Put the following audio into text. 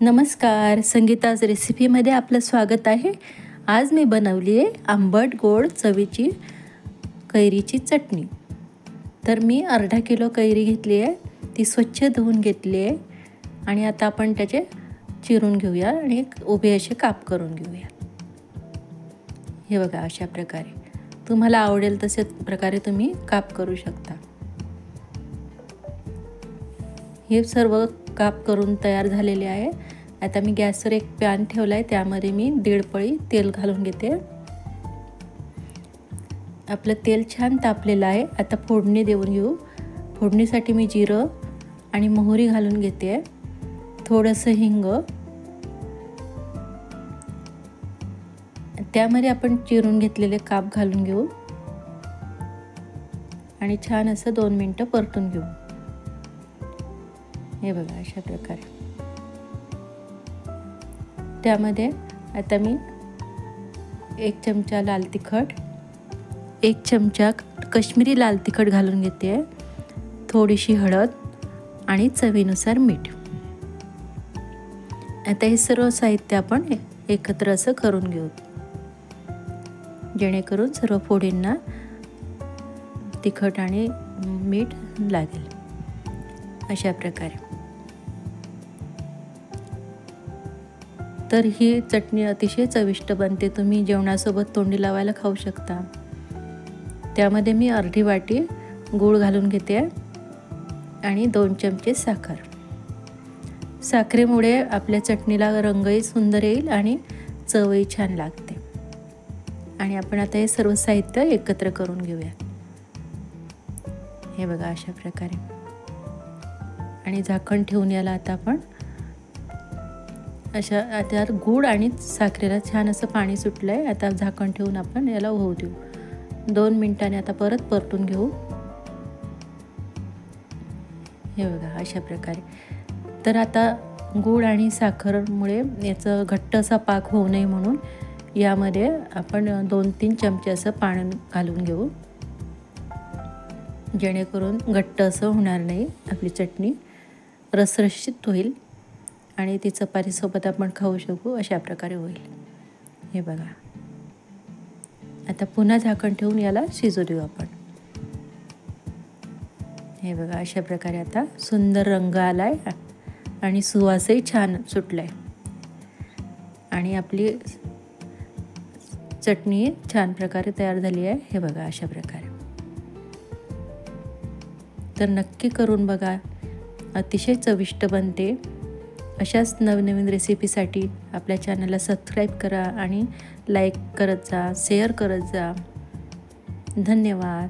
नमस्कार, संगीताज रेसिपीमध्ये आपलं स्वागत आहे। आज मी बनवली आहे आंबट गोड चवीची कैरीची चटणी। तर मी अर्धा किलो कैरी घेतली आहे, ती स्वच्छ धुवून घेतली आहे आणि आता आपण त्याचे चिरून घेऊया आणि उभे असे काप करून घेऊया। हे बघा, अशा प्रकारे तुम्हाला आवडेल तसे प्रकारे तुम्ही काप करू शकता। हे सर्व काप करून तयार झालेले आहे। आता मी गॅसवर एक पॅन ठेवला आहे, त्यामध्ये मी 1.5 पळी तेल घालून घेते। आपलं तेल छान तापलेलं आहे। आता फोडणी देऊन घेऊ। फोडणीसाठी मी जिरं आणि मोहरी घालून घेते, थोडंसं हिंग, त्यामध्ये आपण चिरून घेतलेले काप घालून घेऊ आणि छान असं 2 मिनिटं परतून घेऊ। हे बघा, अशा प्रकारे त्यामध्ये आता मी 1 चमचा लाल तिखट, 1 चमचा काश्मीरी लाल तिखट घालून घेते, थोडीशी हळद आणि चवीनुसार मीठ। आता हे सर्व साहित्य आपण एकत्र असं करून घेऊ, जेणेकरून सर्व फोडींना तिखट आणि मीठ लागेल। अशा प्रकारे तर ही चटणी अतिशय चविष्ट बनते। तुम्ही जेवणासोबत तोंडी लावायला खाऊ शकता। त्यामध्ये मी अर्धी वाटी गूळ घालून घेते आणि 2 चमचे साखर। साखरेमुळे आपल्या चटणीला रंगही सुंदर येईल आणि चवही छान लागते। आणि आपण आता हे सर्व साहित्य एकत्र करून घेऊया। हे बघा, अशा प्रकारे आणि झाकण ठेवून याला आता आपण अशा आता गूळ आणि साखरेला छान असं पाणी सुटलं आहे। आता झाकण ठेवून आपण याला होऊ देऊ। 2 मिनिटांनी आता परत परतून घेऊ। हे बघा, अशा प्रकारे। तर आता गूळ आणि साखरमुळे याचं घट्ट असा पाक होऊ नये म्हणून यामध्ये आपण 2-3 चमचे असं पाणी घालून घेऊ, जेणेकरून घट्ट असं होणार नाही। आपली चटणी रसरशीत होईल आणि ती चपातीसोबत आपण खाऊ शकू, अशा प्रकारे होईल। हे बघा, आता पुन्हा झाकण ठेवून याला शिजू देऊ आपण। हे बघा, अशा प्रकारे आता सुंदर रंग आलाय आणि सुवासही छान सुटलाय आणि आपली चटणी छान प्रकारे तयार झाली आहे। हे बघा, अशा प्रकारे तर नक्की करून बघा, अतिशय चविष्ट बनते। अशाच नवनवीन रेसिपीसाठी आपल्या चॅनलला सबस्क्राईब करा आणि लाईक करत जा, शेअर करत जा। धन्यवाद।